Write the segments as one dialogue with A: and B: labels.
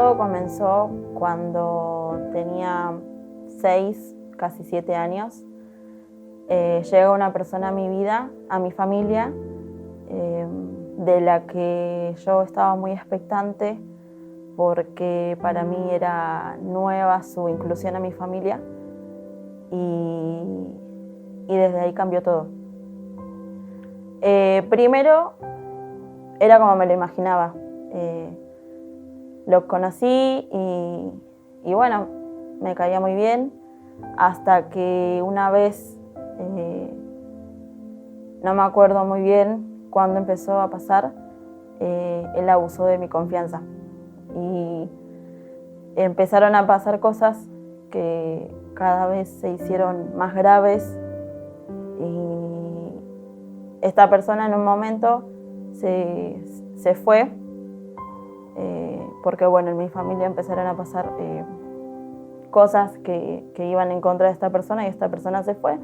A: Todo comenzó cuando tenía 6, casi 7 años. Llega una persona a mi vida, a mi familia, de la que yo estaba muy expectante porque para mí era nueva su inclusión a mi familia y desde ahí cambió todo. Primero era como me lo imaginaba. Lo conocí y bueno, me caía muy bien hasta que una vez, no me acuerdo muy bien cuándo empezó a pasar, él abusó de mi confianza y empezaron a pasar cosas que cada vez se hicieron más graves y esta persona en un momento se fue porque bueno, en mi familia empezaron a pasar cosas que iban en contra de esta persona y esta persona se fue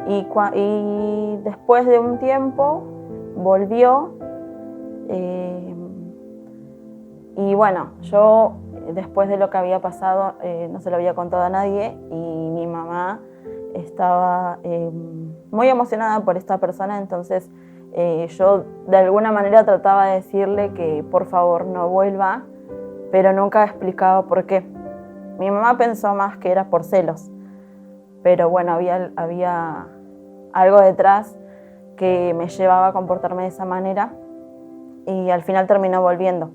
A: y después de un tiempo volvió y bueno, yo después de lo que había pasado no se lo había contado a nadie y mi mamá estaba muy emocionada por esta persona, entonces yo de alguna manera trataba de decirle que por favor no vuelva, pero nunca explicaba por qué. Mi mamá pensó más que era por celos, pero bueno, había algo detrás que me llevaba a comportarme de esa manera y al final terminó volviendo.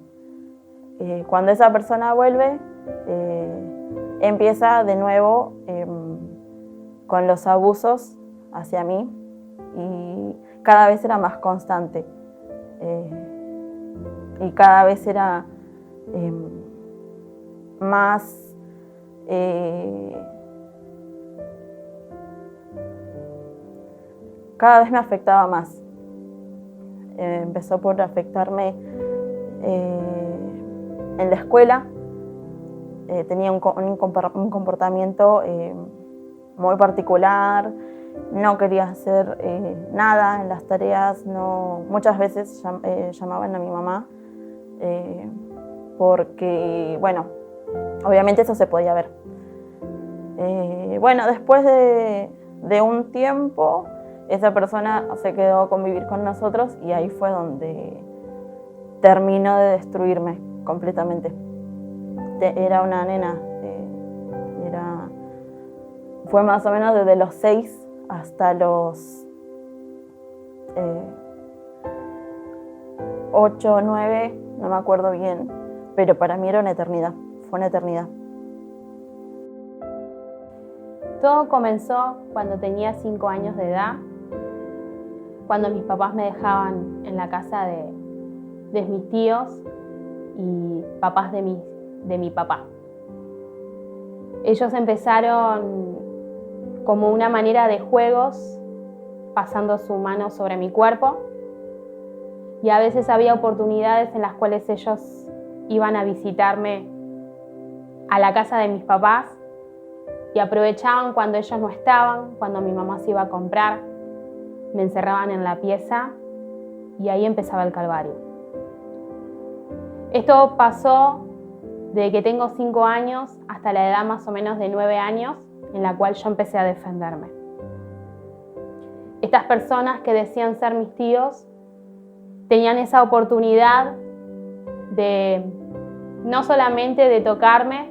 A: Cuando esa persona vuelve, empieza de nuevo con los abusos hacia mí y cada vez era más constante y cada vez era más cada vez me afectaba más. Empezó por afectarme en la escuela. Tenía un comportamiento muy particular, no quería hacer nada en las tareas, muchas veces llamaban a mi mamá porque, bueno, obviamente eso se podía ver. Bueno, después de un tiempo, esa persona se quedó a convivir con nosotros y ahí fue donde terminó de destruirme completamente. Era una nena, fue más o menos desde los 6 hasta los 8 o 9, no me acuerdo bien, pero para mí era una eternidad, fue una eternidad.
B: Todo comenzó cuando tenía 5 años de edad, cuando mis papás me dejaban en la casa de mis tíos y papás de mi papá. Ellos empezaron como una manera de juegos, pasando su mano sobre mi cuerpo, y a veces había oportunidades en las cuales ellos iban a visitarme a la casa de mis papás y aprovechaban cuando ellos no estaban, cuando mi mamá se iba a comprar, me encerraban en la pieza y ahí empezaba el calvario. Esto pasó desde que tengo 5 años hasta la edad más o menos de 9 años, en la cual yo empecé a defenderme. Estas personas que decían ser mis tíos tenían esa oportunidad de no solamente de tocarme,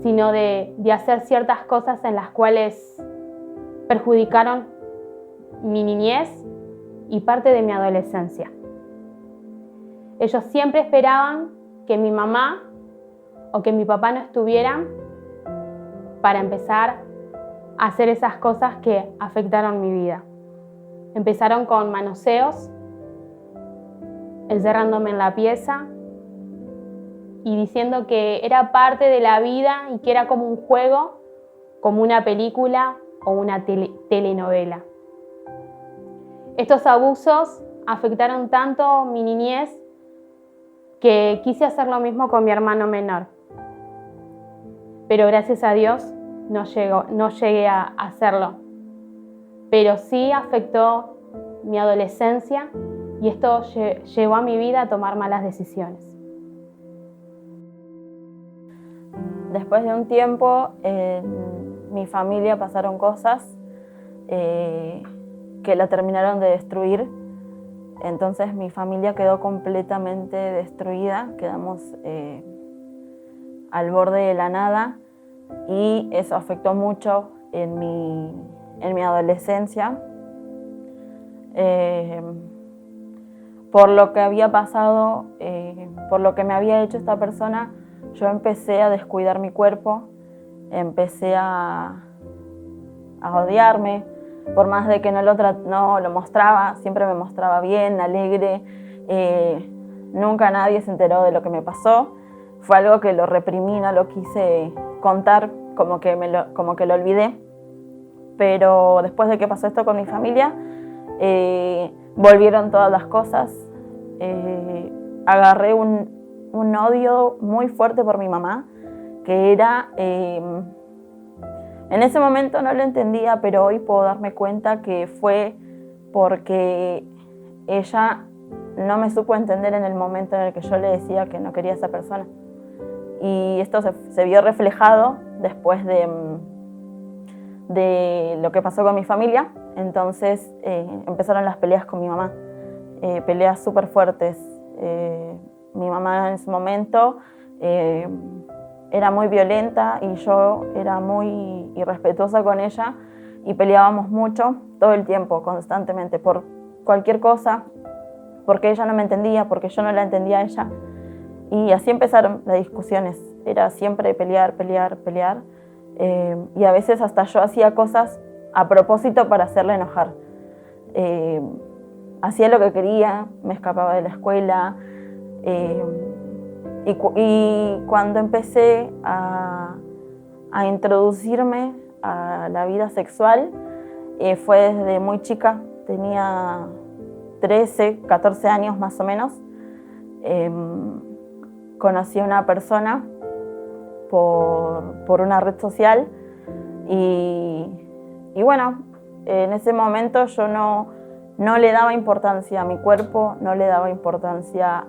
B: sino de hacer ciertas cosas en las cuales perjudicaron mi niñez y parte de mi adolescencia. Ellos siempre esperaban que mi mamá o que mi papá no estuvieran para empezar a hacer esas cosas que afectaron mi vida. Empezaron con manoseos, encerrándome en la pieza y diciendo que era parte de la vida y que era como un juego, como una película o una telenovela. Estos abusos afectaron tanto mi niñez que quise hacer lo mismo con mi hermano menor. Pero gracias a Dios no llegué a hacerlo. Pero sí afectó mi adolescencia y esto llevó a mi vida a tomar malas decisiones.
A: Después de un tiempo, en mi familia pasaron cosas que la terminaron de destruir. Entonces mi familia quedó completamente destruida, quedamos al borde de la nada y eso afectó mucho en mi adolescencia. Por lo que había pasado, por lo que me había hecho esta persona, yo empecé a descuidar mi cuerpo, empecé a odiarme, por más de que no lo mostraba, siempre me mostraba bien, alegre, nunca nadie se enteró de lo que me pasó, fue algo que lo reprimí, no lo quise contar, como que lo olvidé, pero después de que pasó esto con mi familia, volvieron todas las cosas, agarré un odio muy fuerte por mi mamá, que era... En ese momento no lo entendía, pero hoy puedo darme cuenta que fue porque ella no me supo entender en el momento en el que yo le decía que no quería a esa persona. Y esto se vio reflejado después de lo que pasó con mi familia. Entonces empezaron las peleas con mi mamá, peleas súper fuertes. Mi mamá en ese momento era muy violenta y yo era muy irrespetuosa con ella y peleábamos mucho, todo el tiempo, constantemente, por cualquier cosa, porque ella no me entendía, porque yo no la entendía a ella. Y así empezaron las discusiones, era siempre pelear, pelear, pelear. Y a veces hasta yo hacía cosas a propósito para hacerla enojar. Hacía lo que quería, me escapaba de la escuela. Y cuando empecé a introducirme a la vida sexual, fue desde muy chica, tenía 13, 14 años más o menos. Conocí a una persona por una red social y bueno, en ese momento yo no le daba importancia a mi cuerpo, no le daba importancia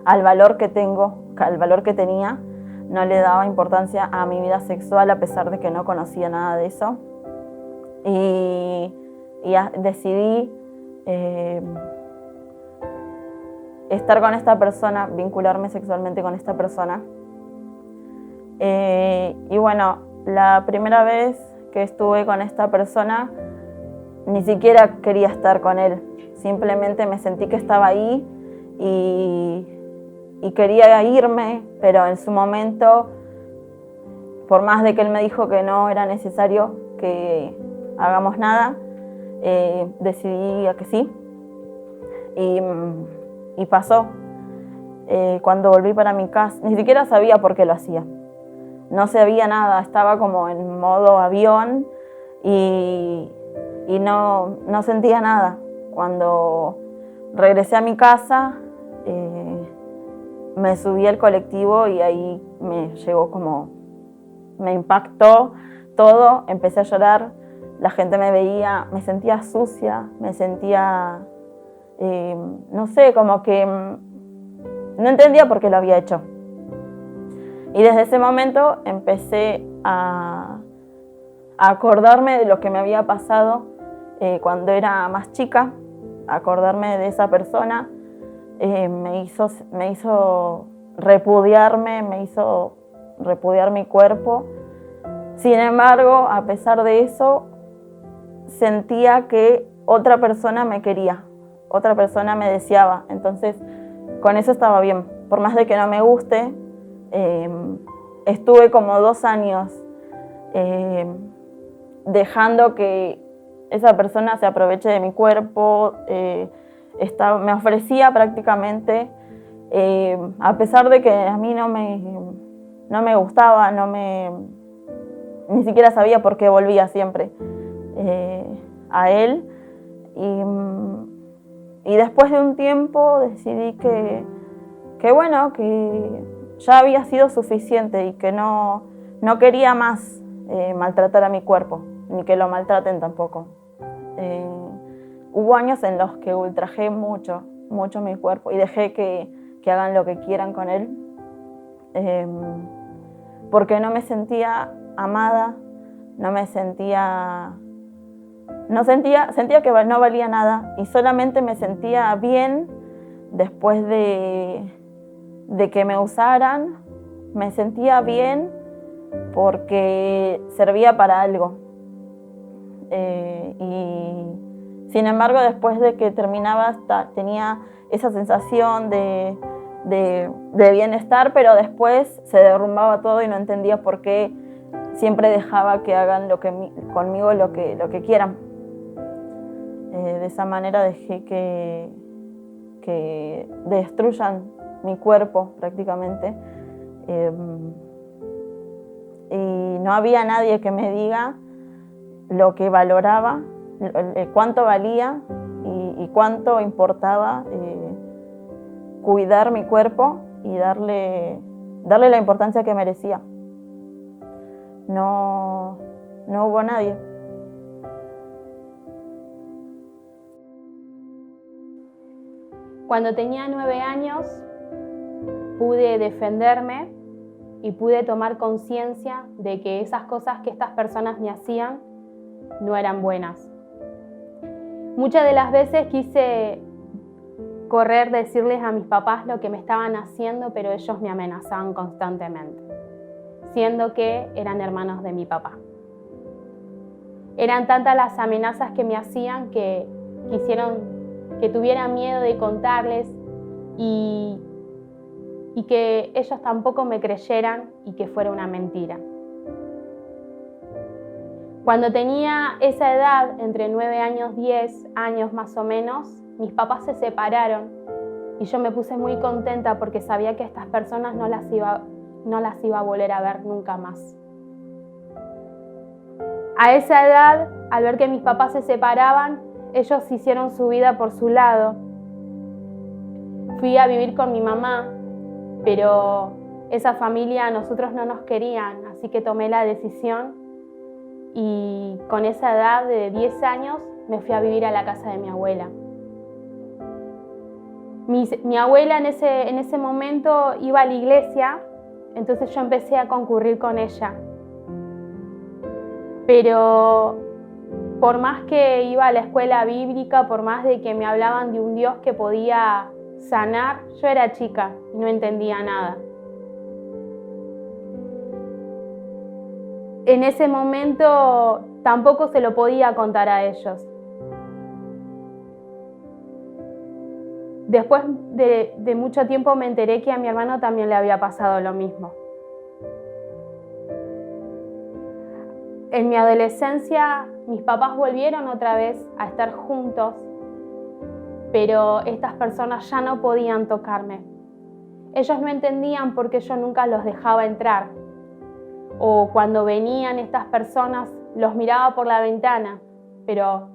A: al valor que tengo, al valor que tenía, no le daba importancia a mi vida sexual a pesar de que no conocía nada de eso. Y decidí estar con esta persona, vincularme sexualmente con esta persona. Y bueno, la primera vez que estuve con esta persona, ni siquiera quería estar con él, simplemente me sentí que estaba ahí y quería irme, pero en su momento, por más de que él me dijo que no era necesario que hagamos nada, decidí a que sí y pasó. Cuando volví para mi casa, ni siquiera sabía por qué lo hacía, no sabía nada, estaba como en modo avión y no sentía nada. Cuando regresé a mi casa, me subí al colectivo y ahí me llegó me impactó todo, empecé a llorar, la gente me veía, me sentía sucia, me sentía, no sé, como que no entendía por qué lo había hecho. Y desde ese momento empecé a acordarme de lo que me había pasado cuando era más chica, acordarme de esa persona, me hizo repudiarme, me hizo repudiar mi cuerpo. Sin embargo, a pesar de eso, sentía que otra persona me quería, otra persona me deseaba. Entonces, con eso estaba bien. Por más de que no me guste, estuve como 2 años dejando que esa persona se aproveche de mi cuerpo. Me ofrecía prácticamente, a pesar de que a mí no me gustaba, ni siquiera sabía por qué volvía siempre a él. Y después de un tiempo decidí que bueno, que ya había sido suficiente y que no quería más maltratar a mi cuerpo, ni que lo maltraten tampoco. Hubo años en los que ultrajé mucho mi cuerpo y dejé que hagan lo que quieran con él. porque no me sentía amada, sentía que no valía nada y solamente me sentía bien después de que me usaran, me sentía bien porque servía para algo. Y sin embargo, después de que terminaba, tenía esa sensación de bienestar, pero después se derrumbaba todo y no entendía por qué siempre dejaba que hagan conmigo lo que quieran. De esa manera dejé que destruyan mi cuerpo prácticamente. Y no había nadie que me diga lo que valoraba, cuánto valía y cuánto importaba cuidar mi cuerpo y darle la importancia que merecía. No hubo nadie.
B: Cuando tenía 9 años pude defenderme y pude tomar conciencia de que esas cosas que estas personas me hacían no eran buenas. Muchas de las veces quise correr, decirles a mis papás lo que me estaban haciendo, pero ellos me amenazaban constantemente, siendo que eran hermanos de mi papá. Eran tantas las amenazas que me hacían que quisieron que tuviera miedo de contarles y que ellos tampoco me creyeran y que fuera una mentira. Cuando tenía esa edad, entre 9 años, 10 años más o menos, mis papás se separaron y yo me puse muy contenta porque sabía que estas personas no las iba a volver a ver nunca más. A esa edad, al ver que mis papás se separaban, ellos hicieron su vida por su lado. Fui a vivir con mi mamá, pero esa familia a nosotros no nos querían, así que tomé la decisión y con esa edad de 10 años me fui a vivir a la casa de mi abuela. Mi abuela en ese momento iba a la iglesia, entonces yo empecé a concurrir con ella. Pero por más que iba a la escuela bíblica, por más de que me hablaban de un Dios que podía sanar, yo era chica y no entendía nada. En ese momento tampoco se lo podía contar a ellos. Después de mucho tiempo me enteré que a mi hermano también le había pasado lo mismo. En mi adolescencia, mis papás volvieron otra vez a estar juntos, pero estas personas ya no podían tocarme. Ellos no entendían por qué yo nunca los dejaba entrar. O cuando venían estas personas, los miraba por la ventana, pero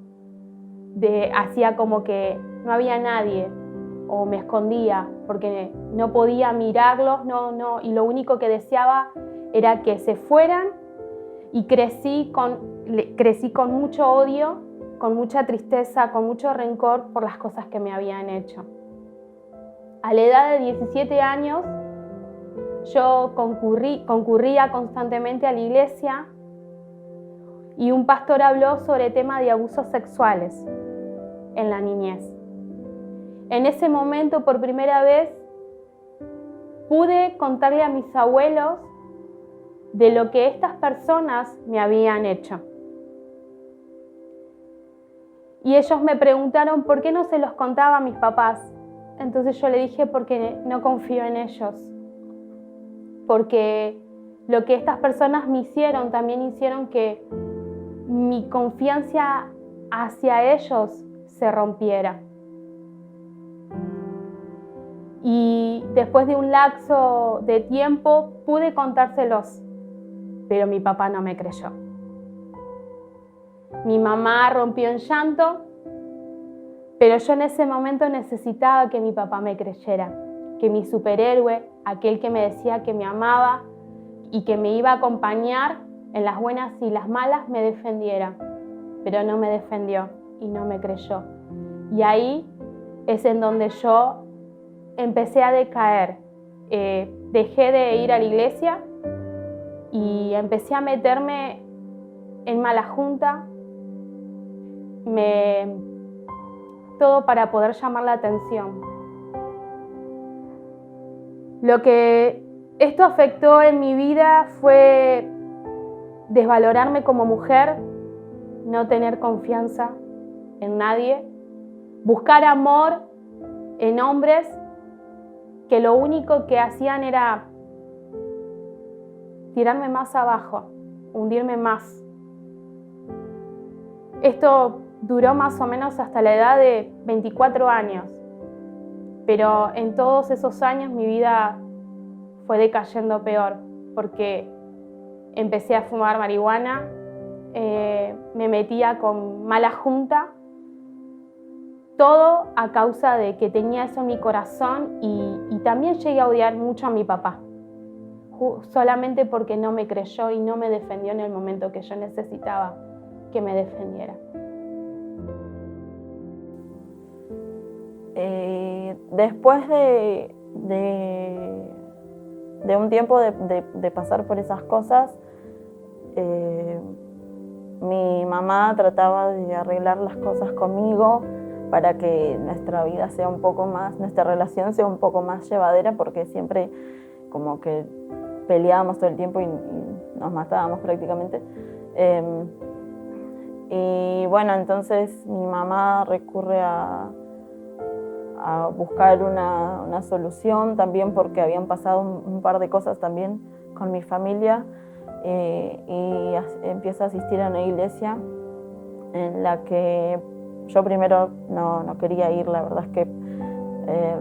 B: hacía como que no había nadie, o me escondía porque no podía mirarlos, y lo único que deseaba era que se fueran, y crecí con mucho odio, con mucha tristeza, con mucho rencor por las cosas que me habían hecho. A la edad de 17 años, yo concurría constantemente a la iglesia y un pastor habló sobre el tema de abusos sexuales en la niñez. En ese momento, por primera vez, pude contarle a mis abuelos de lo que estas personas me habían hecho. Y ellos me preguntaron por qué no se los contaba a mis papás. Entonces yo le dije porque no confío en ellos. Porque lo que estas personas me hicieron también hicieron que mi confianza hacia ellos se rompiera. Y después de un lapso de tiempo pude contárselos, pero mi papá no me creyó. Mi mamá rompió en llanto, pero yo en ese momento necesitaba que mi papá me creyera, que mi superhéroe, aquel que me decía que me amaba y que me iba a acompañar en las buenas y las malas, me defendiera. Pero no me defendió y no me creyó. Y ahí es en donde yo empecé a decaer. Dejé de ir a la iglesia y empecé a meterme en mala junta, todo para poder llamar la atención. Lo que esto afectó en mi vida fue desvalorarme como mujer, no tener confianza en nadie, buscar amor en hombres que lo único que hacían era tirarme más abajo, hundirme más. Esto duró más o menos hasta la edad de 24 años, pero en todos esos años mi vida fue decayendo peor, porque empecé a fumar marihuana, me metía con mala junta, todo a causa de que tenía eso en mi corazón y también llegué a odiar mucho a mi papá, solamente porque no me creyó y no me defendió en el momento que yo necesitaba que me defendiera.
A: Después de un tiempo de pasar por esas cosas, mi mamá trataba de arreglar las cosas conmigo para que nuestra vida sea un poco más, nuestra relación sea un poco más llevadera, porque siempre como que peleábamos todo el tiempo y nos matábamos prácticamente. Y bueno, entonces mi mamá recurre a buscar una solución también, porque habían pasado un par de cosas también con mi familia, y empieza a asistir a una iglesia en la que yo primero no quería ir. La verdad es que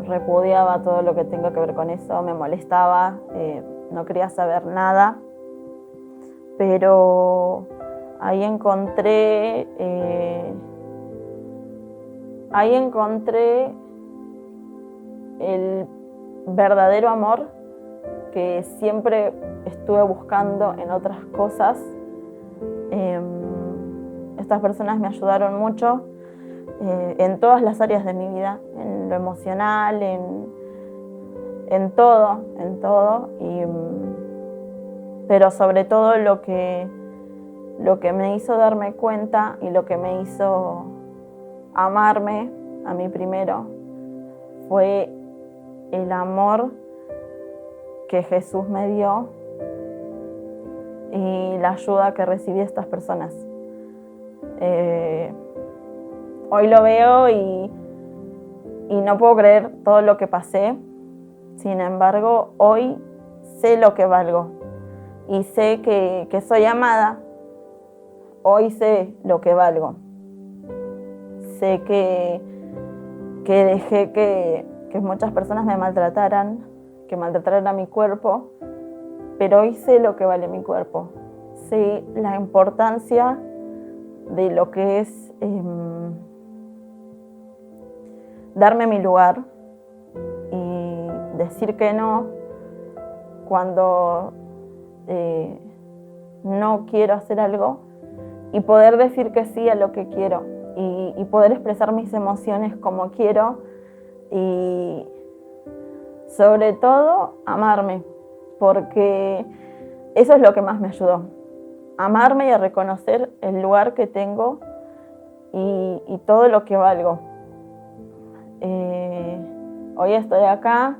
A: repudiaba todo lo que tenga que ver con eso, me molestaba, no quería saber nada, pero ahí encontré el verdadero amor que siempre estuve buscando en otras cosas. Estas personas me ayudaron mucho en todas las áreas de mi vida, en lo emocional, en todo, pero sobre todo lo que me hizo darme cuenta y lo que me hizo amarme a mí primero fue el amor que Jesús me dio y la ayuda que recibí de estas personas. Hoy lo veo y no puedo creer todo lo que pasé. Sin embargo, hoy sé lo que valgo y sé que soy amada. Hoy sé lo que valgo. Sé que dejé que muchas personas me maltrataran, que maltrataran a mi cuerpo, pero hoy sé lo que vale mi cuerpo. Sé la importancia de lo que es darme mi lugar y decir que no cuando no quiero hacer algo, y poder decir que sí a lo que quiero y poder expresar mis emociones como quiero, y sobre todo amarme, porque eso es lo que más me ayudó, amarme y a reconocer el lugar que tengo y todo lo que valgo. Hoy estoy acá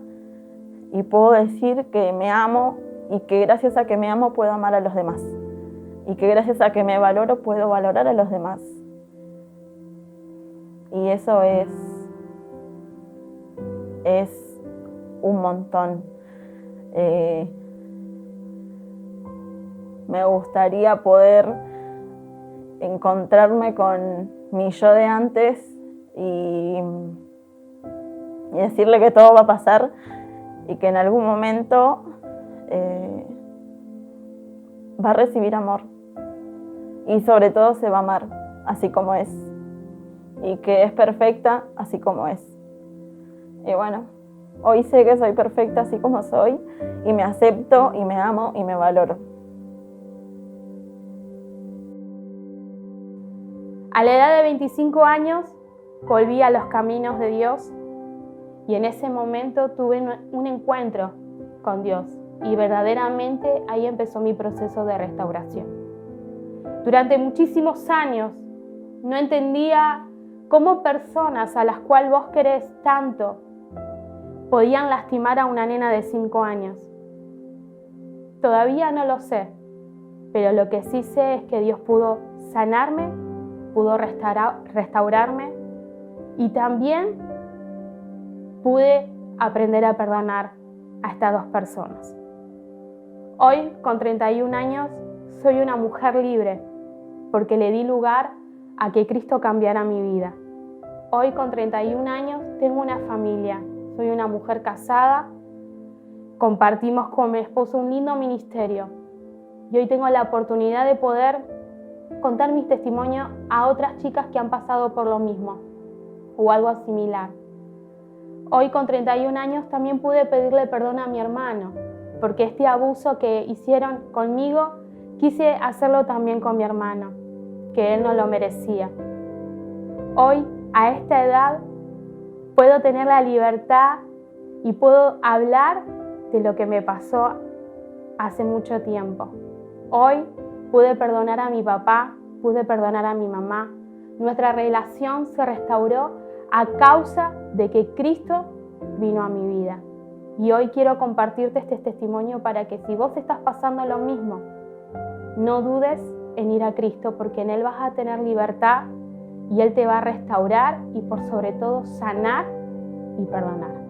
A: y puedo decir que me amo, y que gracias a que me amo puedo amar a los demás, y que gracias a que me valoro puedo valorar a los demás. Y eso es un montón. Me gustaría poder encontrarme con mi yo de antes y decirle que todo va a pasar y que en algún momento va a recibir amor, y sobre todo se va a amar así como es, y que es perfecta así como es. Y bueno, hoy sé que soy perfecta así como soy, y me acepto y me amo y me valoro.
B: A la edad de 25 años volví a los caminos de Dios, y en ese momento tuve un encuentro con Dios. y verdaderamente ahí empezó mi proceso de restauración. Durante muchísimos años no entendía cómo personas a las cuales vos querés tanto podían lastimar a una nena de 5 años. Todavía no lo sé, pero lo que sí sé es que Dios pudo sanarme, pudo restaurarme y también pude aprender a perdonar a estas 2 personas. Hoy, con 31 años, soy una mujer libre porque le di lugar a que Cristo cambiara mi vida. Hoy, con 31 años, tengo una familia. Soy una mujer casada, compartimos con mi esposo un lindo ministerio y hoy tengo la oportunidad de poder contar mis testimonios a otras chicas que han pasado por lo mismo o algo similar. Hoy, con 31 años, también pude pedirle perdón a mi hermano, porque este abuso que hicieron conmigo, quise hacerlo también con mi hermano, que él no lo merecía. Hoy, a esta edad, puedo tener la libertad y puedo hablar de lo que me pasó hace mucho tiempo. Hoy pude perdonar a mi papá, pude perdonar a mi mamá. Nuestra relación se restauró a causa de que Cristo vino a mi vida. Y hoy quiero compartirte este testimonio para que si vos estás pasando lo mismo, no dudes en ir a Cristo, porque en Él vas a tener libertad y Él te va a restaurar y por sobre todo sanar y perdonar.